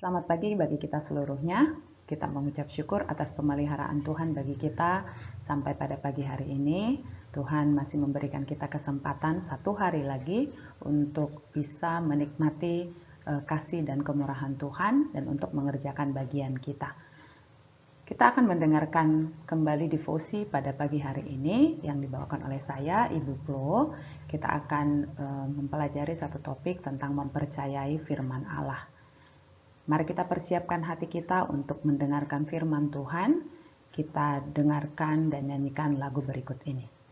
Selamat pagi bagi kita seluruhnya. Kita mengucap syukur atas pemeliharaan Tuhan bagi kita sampai pada pagi hari ini. Tuhan masih memberikan kita kesempatan satu hari lagi untuk bisa menikmati kasih dan kemurahan Tuhan dan untuk mengerjakan bagian kita. Kita akan mendengarkan kembali devosi pada pagi hari ini yang dibawakan oleh saya, Ibu Plo. Kita akan mempelajari satu topik tentang mempercayai firman Allah. Mari kita persiapkan hati kita untuk mendengarkan firman Tuhan. Kita dengarkan dan nyanyikan lagu berikut ini.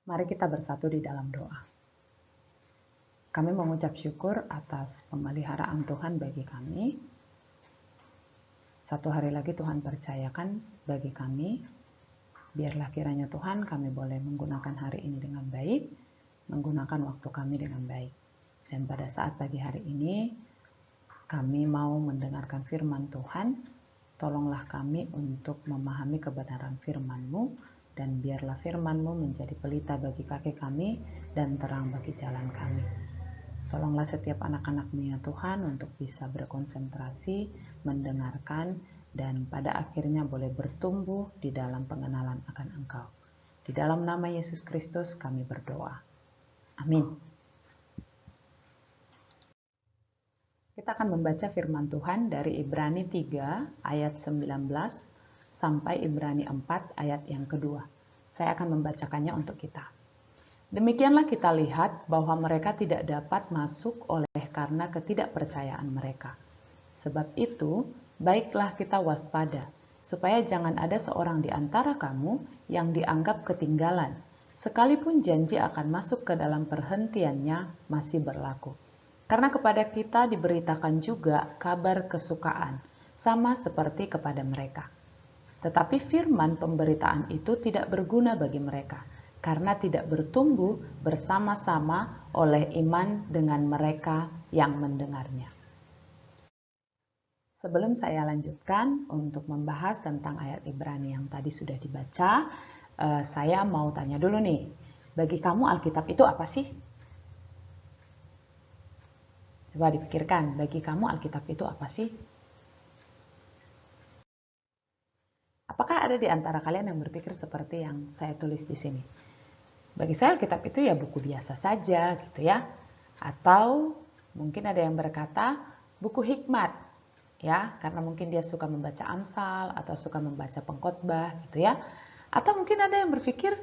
Mari kita bersatu di dalam doa. Kami mengucap syukur atas pemeliharaan Tuhan bagi kami. Satu hari lagi Tuhan percayakan bagi kami. Biarlah kiranya Tuhan kami boleh menggunakan hari ini dengan baik, menggunakan waktu kami dengan baik. Dan pada saat pagi hari ini, kami mau mendengarkan firman Tuhan. Tolonglah kami untuk memahami kebenaran firman-Mu, dan biarlah firman-Mu menjadi pelita bagi kaki kami dan terang bagi jalan kami. Tolonglah setiap anak-anak-Mu ya Tuhan untuk bisa berkonsentrasi, mendengarkan, dan pada akhirnya boleh bertumbuh di dalam pengenalan akan Engkau. Di dalam nama Yesus Kristus kami berdoa. Amin. Kita akan membaca firman Tuhan dari Ibrani 3 ayat 19 sampai Ibrani 4 ayat yang kedua. Saya akan membacakannya untuk kita. Demikianlah kita lihat bahwa mereka tidak dapat masuk oleh karena ketidakpercayaan mereka. Sebab itu, baiklah kita waspada, supaya jangan ada seorang di antara kamu yang dianggap ketinggalan, sekalipun janji akan masuk ke dalam perhentiannya masih berlaku. Karena kepada kita diberitakan juga kabar kesukaan, sama seperti kepada mereka. Tetapi firman pemberitaan itu tidak berguna bagi mereka, karena tidak bertumbuh bersama-sama oleh iman dengan mereka yang mendengarnya. Sebelum saya lanjutkan untuk membahas tentang ayat Ibrani yang tadi sudah dibaca, saya mau tanya dulu nih, bagi kamu Alkitab itu apa sih? Coba dipikirkan, bagi kamu Alkitab itu apa sih? Apakah ada di antara kalian yang berpikir seperti yang saya tulis di sini? Bagi saya Alkitab itu ya buku biasa saja gitu ya. Atau mungkin ada yang berkata buku hikmat ya, karena mungkin dia suka membaca Amsal atau suka membaca pengkhotbah gitu ya. Atau mungkin ada yang berpikir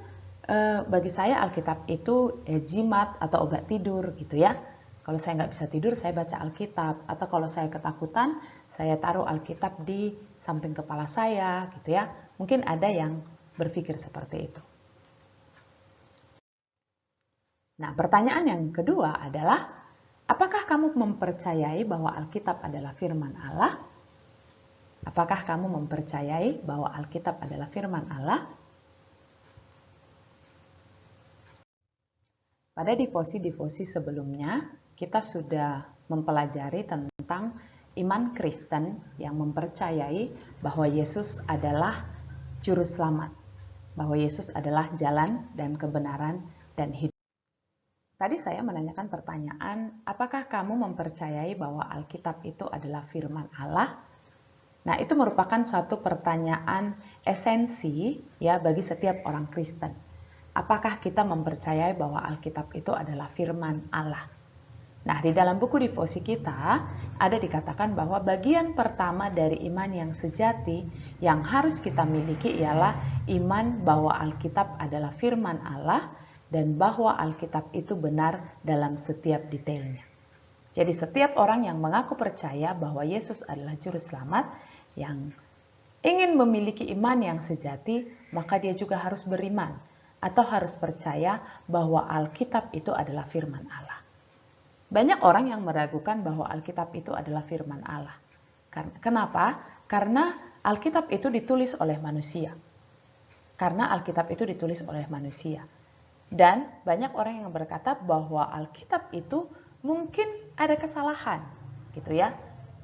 bagi saya Alkitab itu jimat atau obat tidur gitu ya. Kalau saya nggak bisa tidur, saya baca Alkitab. Atau kalau saya ketakutan, saya taruh Alkitab di samping kepala saya, gitu ya. Mungkin ada yang berpikir seperti itu. Nah, pertanyaan yang kedua adalah, apakah kamu mempercayai bahwa Alkitab adalah firman Allah? Apakah kamu mempercayai bahwa Alkitab adalah firman Allah? Pada devosi-devosi sebelumnya, kita sudah mempelajari tentang iman Kristen yang mempercayai bahwa Yesus adalah juru selamat, bahwa Yesus adalah jalan dan kebenaran dan hidup. Tadi saya menanyakan pertanyaan, apakah kamu mempercayai bahwa Alkitab itu adalah firman Allah? Nah, itu merupakan satu pertanyaan esensi ya bagi setiap orang Kristen. Apakah kita mempercayai bahwa Alkitab itu adalah firman Allah? Nah, di dalam buku devosi kita ada dikatakan bahwa bagian pertama dari iman yang sejati yang harus kita miliki ialah iman bahwa Alkitab adalah firman Allah dan bahwa Alkitab itu benar dalam setiap detailnya. Jadi setiap orang yang mengaku percaya bahwa Yesus adalah juru selamat, yang ingin memiliki iman yang sejati, maka dia juga harus beriman atau harus percaya bahwa Alkitab itu adalah firman Allah. Banyak orang yang meragukan bahwa Alkitab itu adalah firman Allah. Kenapa? Karena Alkitab itu ditulis oleh manusia. Karena Alkitab itu ditulis oleh manusia. Dan banyak orang yang berkata bahwa Alkitab itu mungkin ada kesalahan, gitu ya.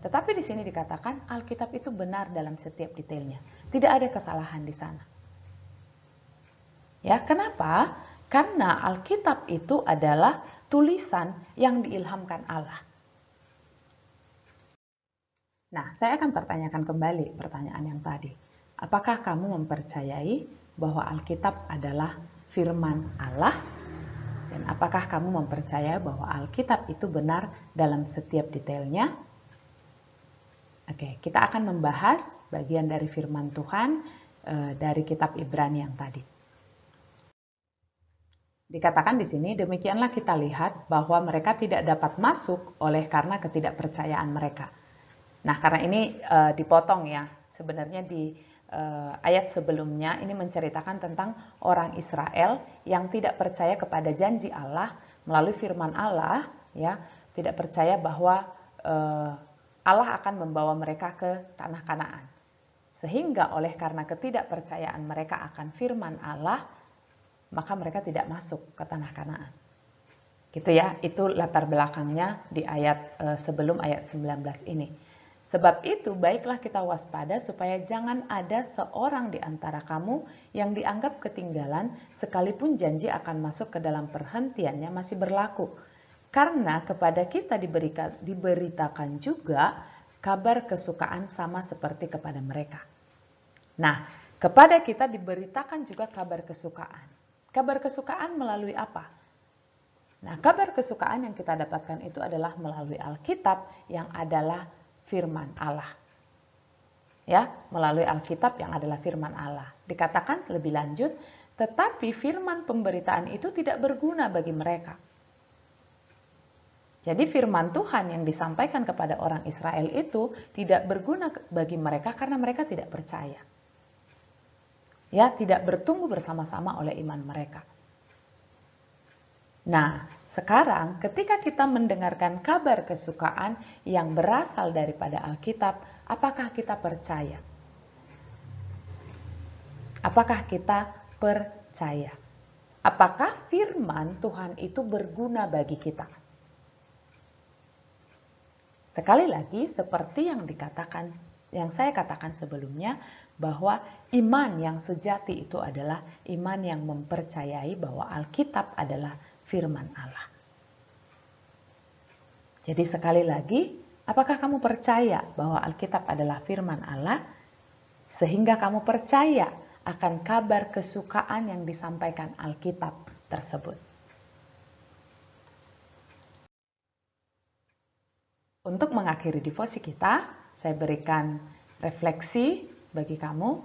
Tetapi di sini dikatakan Alkitab itu benar dalam setiap detailnya. Tidak ada kesalahan di sana. Ya, kenapa? Karena Alkitab itu adalah tulisan yang diilhamkan Allah. Nah, saya akan pertanyakan kembali pertanyaan yang tadi. Apakah kamu mempercayai bahwa Alkitab adalah firman Allah? Dan apakah kamu mempercayai bahwa Alkitab itu benar dalam setiap detailnya? Oke, kita akan membahas bagian dari firman Tuhan dari kitab Ibrani yang tadi. Dikatakan di sini, demikianlah kita lihat bahwa mereka tidak dapat masuk oleh karena ketidakpercayaan mereka. Nah, karena ini dipotong ya, sebenarnya di ayat sebelumnya ini menceritakan tentang orang Israel yang tidak percaya kepada janji Allah melalui firman Allah, ya, tidak percaya bahwa Allah akan membawa mereka ke tanah Kanaan. Sehingga oleh karena ketidakpercayaan mereka akan firman Allah, maka mereka tidak masuk ke tanah Kanaan. Gitu ya, itu latar belakangnya di ayat sebelum ayat 19 ini. Sebab itu baiklah kita waspada supaya jangan ada seorang di antara kamu yang dianggap ketinggalan sekalipun janji akan masuk ke dalam perhentiannya masih berlaku. Karena kepada kita diberitakan juga kabar kesukaan sama seperti kepada mereka. Nah, kepada kita diberitakan juga kabar kesukaan. Kabar kesukaan melalui apa? Nah, kabar kesukaan yang kita dapatkan itu adalah melalui Alkitab yang adalah firman Allah. Ya, melalui Alkitab yang adalah firman Allah. Dikatakan lebih lanjut, tetapi firman pemberitaan itu tidak berguna bagi mereka. Jadi firman Tuhan yang disampaikan kepada orang Israel itu tidak berguna bagi mereka karena mereka tidak percaya. Ya, tidak bertumbuh bersama-sama oleh iman mereka. Nah, sekarang ketika kita mendengarkan kabar kesukaan yang berasal daripada Alkitab, apakah kita percaya? Apakah kita percaya? Apakah firman Tuhan itu berguna bagi kita? Sekali lagi, seperti yang saya katakan sebelumnya, bahwa iman yang sejati itu adalah iman yang mempercayai bahwa Alkitab adalah firman Allah. Jadi sekali lagi, apakah kamu percaya bahwa Alkitab adalah firman Allah? Sehingga kamu percaya akan kabar kesukaan yang disampaikan Alkitab tersebut. Untuk mengakhiri devosi kita, saya berikan refleksi bagi kamu.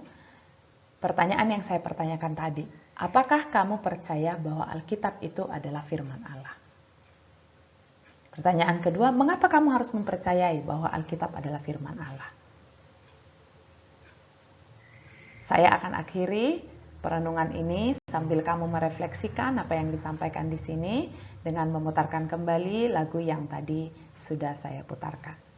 Pertanyaan yang saya pertanyakan tadi, apakah kamu percaya bahwa Alkitab itu adalah firman Allah? Pertanyaan kedua, mengapa kamu harus mempercayai bahwa Alkitab adalah firman Allah? Saya akan akhiri perenungan ini sambil kamu merefleksikan apa yang disampaikan di sini dengan memutarkan kembali lagu yang tadi sudah saya putarkan.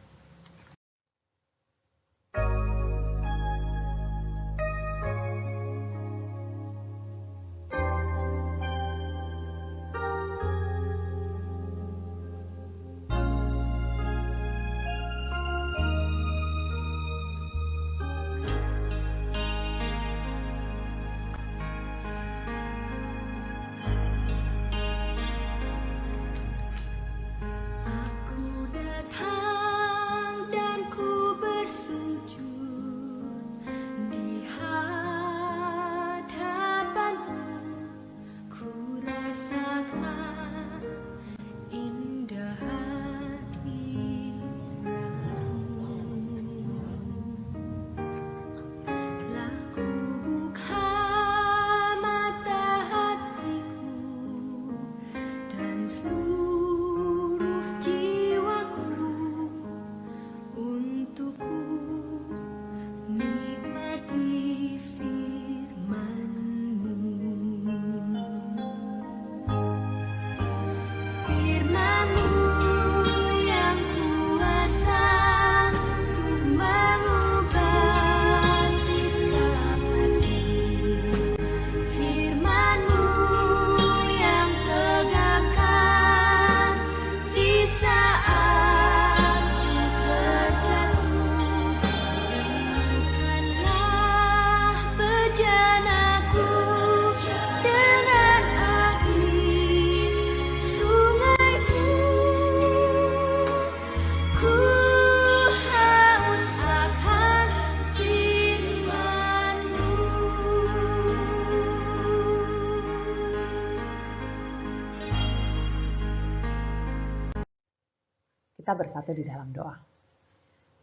Kita bersatu di dalam doa.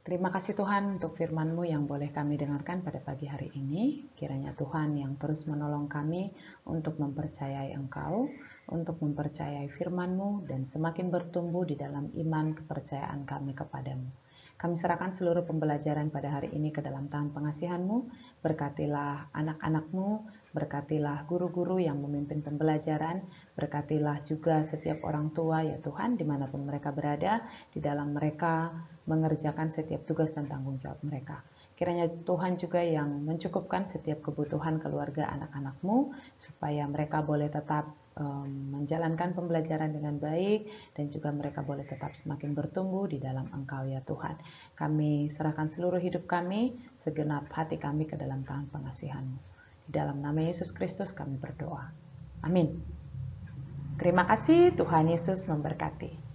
Terima kasih Tuhan untuk firman-Mu yang boleh kami dengarkan pada pagi hari ini. Kiranya Tuhan yang terus menolong kami untuk mempercayai Engkau, untuk mempercayai firman-Mu, dan semakin bertumbuh di dalam iman kepercayaan kami kepadamu. Kami serahkan seluruh pembelajaran pada hari ini ke dalam tangan pengasihan-Mu. Berkatilah anak-anak-Mu, berkatilah guru-guru yang memimpin pembelajaran, berkatilah juga setiap orang tua ya Tuhan, dimanapun mereka berada, di dalam mereka mengerjakan setiap tugas dan tanggung jawab mereka. Kiranya Tuhan juga yang mencukupkan setiap kebutuhan keluarga anak-anak-Mu, supaya mereka boleh tetap menjalankan pembelajaran dengan baik, dan juga mereka boleh tetap semakin bertumbuh di dalam Engkau ya Tuhan. Kami serahkan seluruh hidup kami, segenap hati kami ke dalam tangan pengasihan-Mu. Di dalam nama Yesus Kristus kami berdoa. Amin. Terima kasih, Tuhan Yesus memberkati.